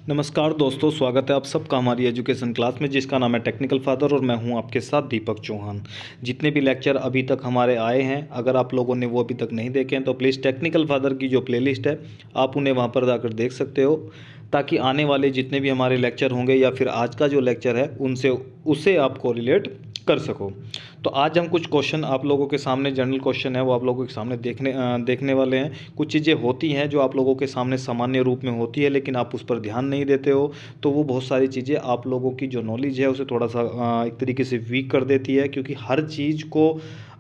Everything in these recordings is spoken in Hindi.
नमस्कार दोस्तों, स्वागत है आप सबका हमारी एजुकेशन क्लास में जिसका नाम है टेक्निकल फादर और मैं हूं आपके साथ दीपक चौहान। जितने भी लेक्चर अभी तक हमारे आए हैं, अगर आप लोगों ने वो अभी तक नहीं देखे हैं तो प्लीज़ टेक्निकल फादर की जो प्लेलिस्ट है आप उन्हें वहां पर जाकर देख सकते हो, ताकि आने वाले जितने भी हमारे लेक्चर होंगे या फिर आज का जो लेक्चर है उनसे उससे आप कोरिलेट कर सको। तो आज हम कुछ क्वेश्चन आप लोगों के सामने, जनरल क्वेश्चन है वो आप लोगों के सामने देखने वाले हैं। कुछ चीज़ें होती हैं जो आप लोगों के सामने सामान्य रूप में होती है लेकिन आप उस पर ध्यान नहीं देते हो, तो वो बहुत सारी चीज़ें आप लोगों की जो नॉलेज है उसे थोड़ा सा एक तरीके से वीक कर देती है, क्योंकि हर चीज़ को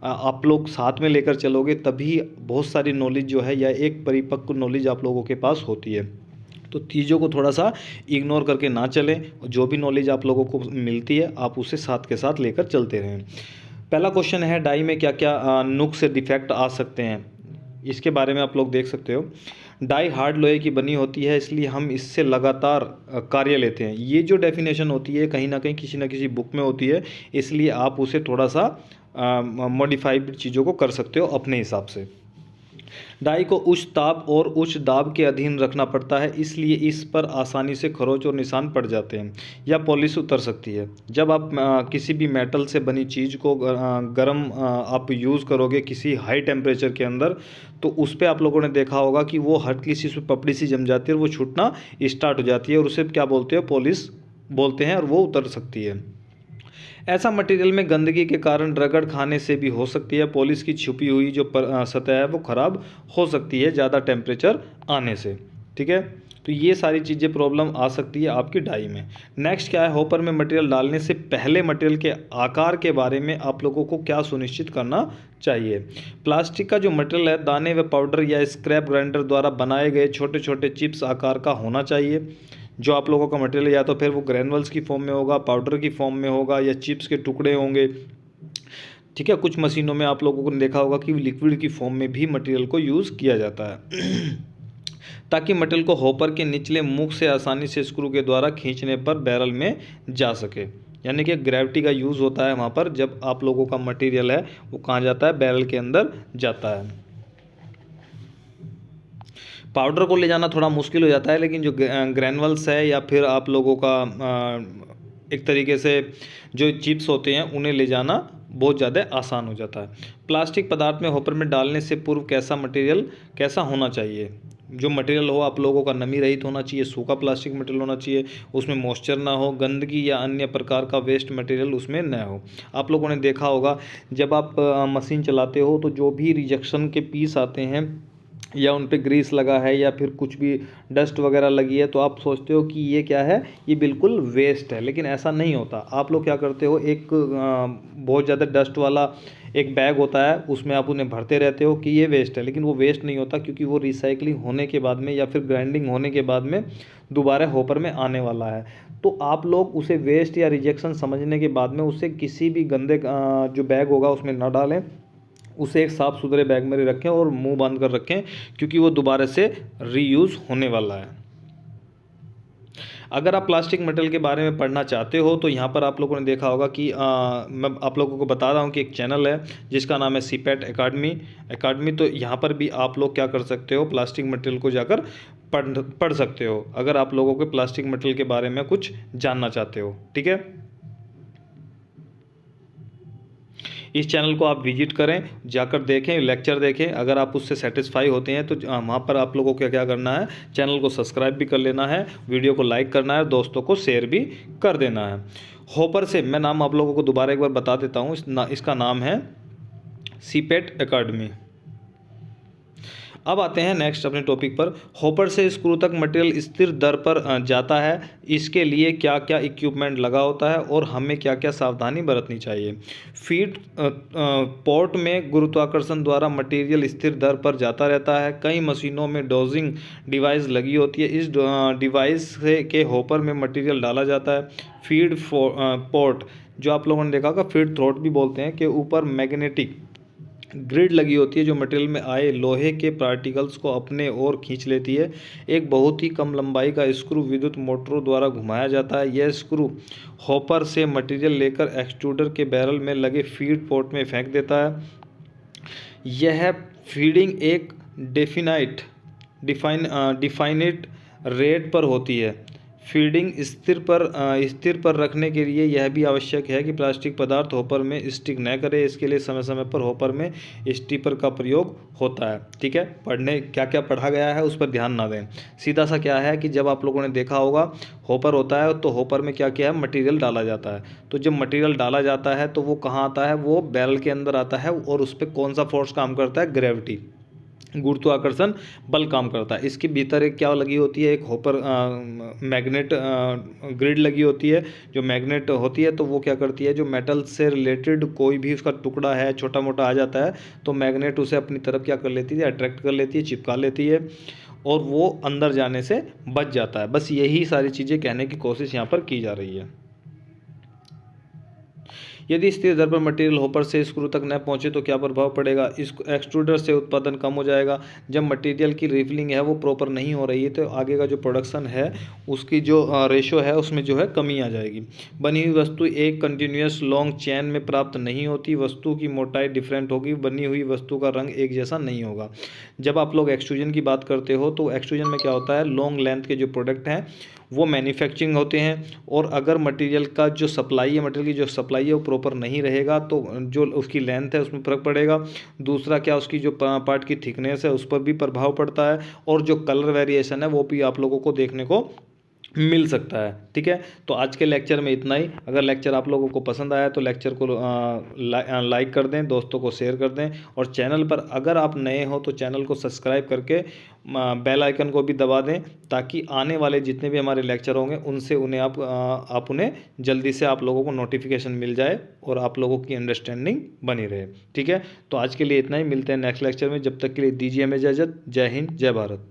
आप लोग साथ में लेकर चलोगे तभी बहुत सारी नॉलेज जो है या एक परिपक्व नॉलेज आप लोगों के पास होती है। तो चीज़ों को थोड़ा सा इग्नोर करके ना चलें, जो भी नॉलेज आप लोगों को मिलती है आप उसे साथ के साथ लेकर चलते रहें। पहला क्वेश्चन है, डाई में क्या क्या नुक्स डिफेक्ट आ सकते हैं, इसके बारे में आप लोग देख सकते हो। डाई हार्ड लोहे की बनी होती है, इसलिए हम इससे लगातार कार्य लेते हैं। ये जो डेफिनेशन होती है कहीं ना किसी बुक में होती है, इसलिए आप उसे थोड़ा सा मॉडिफाइड चीज़ों को कर सकते हो अपने हिसाब से। डाई को उच्च ताप और उच्च दाब के अधीन रखना पड़ता है, इसलिए इस पर आसानी से खरोंच और निशान पड़ जाते हैं या पॉलिश उतर सकती है। जब आप किसी भी मेटल से बनी चीज़ को गर्म आप यूज़ करोगे किसी हाई टेम्परेचर के अंदर, तो उस पर आप लोगों ने देखा होगा कि वो हल्की सी उसमें पपड़ी सी जम जाती है और वो छूटना स्टार्ट हो जाती है, और उसे क्या बोलते हैं, पॉलिश बोलते हैं, और वो उतर सकती है। ऐसा मटेरियल में गंदगी के कारण रगड़ खाने से भी हो सकती है। पॉलिश की छुपी हुई जो सतह है वो ख़राब हो सकती है ज़्यादा टेम्परेचर आने से। ठीक है, तो ये सारी चीज़ें प्रॉब्लम आ सकती है आपकी डाई में। नेक्स्ट क्या है, होपर में मटेरियल डालने से पहले मटेरियल के आकार के बारे में आप लोगों को क्या सुनिश्चित करना चाहिए। प्लास्टिक का जो मटेरियल है दाने व पाउडर या स्क्रैप ग्राइंडर द्वारा बनाए गए छोटे छोटे चिप्स आकार का होना चाहिए। जो आप लोगों का मटेरियल या तो फिर वो ग्रैनुअल्स की फॉर्म में होगा, पाउडर की फॉर्म में होगा, या चिप्स के टुकड़े होंगे। ठीक है, कुछ मशीनों में आप लोगों को देखा होगा कि लिक्विड की फॉर्म में भी मटेरियल को यूज़ किया जाता है ताकि मटेरियल को हॉपर के निचले मुख से आसानी से स्क्रू के द्वारा खींचने पर बैरल में जा सके। यानी कि ग्रेविटी का यूज़ होता है वहाँ पर, जब आप लोगों का मटेरियल है वो कहाँ जाता है, बैरल के अंदर जाता है। पाउडर को ले जाना थोड़ा मुश्किल हो जाता है, लेकिन जो ग्रैनुअल्स है या फिर आप लोगों का एक तरीके से जो चिप्स होते हैं उन्हें ले जाना बहुत ज़्यादा आसान हो जाता है। प्लास्टिक पदार्थ में हॉपर में डालने से पूर्व कैसा होना चाहिए। जो मटेरियल हो आप लोगों का नमी रहित होना चाहिए, सूखा प्लास्टिक मटेरियल होना चाहिए, उसमें मॉइस्चर ना हो, गंदगी या अन्य प्रकार का वेस्ट मटेरियल उसमें न हो। आप लोगों ने देखा होगा जब आप मशीन चलाते हो तो जो भी रिजेक्शन के पीस आते हैं या उन पे ग्रीस लगा है या फिर कुछ भी डस्ट वगैरह लगी है, तो आप सोचते हो कि ये क्या है, ये बिल्कुल वेस्ट है, लेकिन ऐसा नहीं होता। आप लोग क्या करते हो, एक बहुत ज़्यादा डस्ट वाला एक बैग होता है, उसमें आप उन्हें भरते रहते हो कि ये वेस्ट है, लेकिन वो वेस्ट नहीं होता, क्योंकि वो रिसाइकलिंग होने के बाद में या फिर ग्राइंडिंग होने के बाद में दोबारा हॉपर में आने वाला है। तो आप लोग उसे वेस्ट या रिजेक्शन समझने के बाद में उसे किसी भी गंदे जो बैग होगा उसमें ना डालें, उसे एक साफ़ सुथरे बैग में रखें और मुंह बांध कर रखें, क्योंकि वो दोबारा से रीयूज़ होने वाला है। अगर आप प्लास्टिक मटेरियल के बारे में पढ़ना चाहते हो तो यहाँ पर आप लोगों ने देखा होगा कि मैं आप लोगों को बता रहा हूँ कि एक चैनल है जिसका नाम है सीपेट एकेडमी। तो यहाँ पर भी आप लोग क्या कर सकते हो, प्लास्टिक मटेरियल को जाकर पढ़ सकते हो, अगर आप लोगों को प्लास्टिक मटेरियल के बारे में कुछ जानना चाहते हो। ठीक है, इस चैनल को आप विजिट करें, जाकर देखें, लेक्चर देखें। अगर आप उससे सेटिस्फाई होते हैं तो वहाँ पर आप लोगों को क्या करना है, चैनल को सब्सक्राइब भी कर लेना है, वीडियो को लाइक करना है, दोस्तों को शेयर भी कर देना है। हॉपर से मैं नाम आप लोगों को दोबारा एक बार बता देता हूँ, इसका नाम है सीपेट एकेडमी। अब आते हैं नेक्स्ट अपने टॉपिक पर। हॉपर से स्क्रू तक मटेरियल स्थिर दर पर जाता है, इसके लिए क्या क्या इक्विपमेंट लगा होता है और हमें क्या क्या सावधानी बरतनी चाहिए। फीड पोर्ट में गुरुत्वाकर्षण द्वारा मटेरियल स्थिर दर पर जाता रहता है। कई मशीनों में डोजिंग डिवाइस लगी होती है, इस डिवाइस से के हॉपर में मटेरियल डाला जाता है। फीड पोर्ट जो आप लोगों ने देखा होगा, फीड थ्रोट भी बोलते हैं, के ऊपर मैग्नेटिक ग्रिड लगी होती है जो मटेरियल में आए लोहे के पार्टिकल्स को अपने ओर खींच लेती है। एक बहुत ही कम लंबाई का स्क्रू विद्युत मोटरों द्वारा घुमाया जाता है। यह स्क्रू हॉपर से मटेरियल लेकर एक्सट्रूडर के बैरल में लगे फीड पोर्ट में फेंक देता है। यह फीडिंग एक डिफाइनिट रेट पर होती है। फीडिंग स्थिर पर रखने के लिए यह भी आवश्यक है कि प्लास्टिक पदार्थ हॉपर में स्टिक न करे। इसके लिए समय समय पर हॉपर में स्टीपर का प्रयोग होता है। ठीक है, पढ़ने क्या क्या पढ़ा गया है उस पर ध्यान ना दें। सीधा सा क्या है कि जब आप लोगों ने देखा होगा हॉपर होता है तो हॉपर में क्या क्या है, मटेरियल डाला जाता है। तो जब मटेरियल डाला जाता है तो वो कहाँ आता है, वो बैरल के अंदर आता है। और उस पर कौन सा फोर्स काम करता है, ग्रेविटी, गुरुत्वाकर्षण बल काम करता है। इसके भीतर एक क्या लगी होती है, एक हॉपर मैग्नेट ग्रिड लगी होती है। जो मैग्नेट होती है तो वो क्या करती है, जो मेटल से रिलेटेड कोई भी उसका टुकड़ा है छोटा मोटा आ जाता है तो मैग्नेट उसे अपनी तरफ क्या कर लेती है, अट्रैक्ट कर लेती है, चिपका लेती है और वो अंदर जाने से बच जाता है। बस यही सारी चीज़ें कहने की कोशिश यहाँ पर की जा रही है। यदि स्थिर दर पर मटेरियल हॉपर से स्क्रू तक न पहुंचे तो क्या प्रभाव पड़ेगा, इस एक्सट्रूडर से उत्पादन कम हो जाएगा। जब मटेरियल की रिफिलिंग है वो प्रॉपर नहीं हो रही है तो आगे का जो प्रोडक्शन है उसकी जो रेशो है उसमें जो है कमी आ जाएगी। बनी हुई वस्तु एक कंटिन्यूस लॉन्ग चेन में प्राप्त नहीं होती। वस्तु की मोटाई डिफरेंट होगी, बनी हुई वस्तु का रंग एक जैसा नहीं होगा। जब आप लोग एक्सट्रूजन की बात करते हो तो एक्सट्रूजन में क्या होता है, लॉन्ग लेंथ के जो प्रोडक्ट हैं वो मैन्युफैक्चरिंग होते हैं। और अगर मटेरियल का जो सप्लाई है, मटेरियल की जो सप्लाई है वो प्रॉपर नहीं रहेगा तो जो उसकी लेंथ है उसमें फ़र्क पड़ेगा। दूसरा क्या, उसकी जो पार्ट की थिकनेस है उस पर भी प्रभाव पड़ता है। और जो कलर वेरिएशन है वो भी आप लोगों को देखने को मिल सकता है। ठीक है, तो आज के लेक्चर में इतना ही। अगर लेक्चर आप लोगों को पसंद आया तो लेक्चर को लाइक कर दें, दोस्तों को शेयर कर दें। और चैनल पर अगर आप नए हो तो चैनल को सब्सक्राइब करके बेल आइकन को भी दबा दें ताकि आने वाले जितने भी हमारे लेक्चर होंगे उनसे आप उन्हें जल्दी से आप लोगों को नोटिफिकेशन मिल जाए और आप लोगों की अंडरस्टैंडिंग बनी रहे। ठीक है, तो आज के लिए इतना ही। मिलते हैं नेक्स्ट लेक्चर में, जब तक के लिए दीजिए हमें इजाज़त। जय हिंद, जय भारत।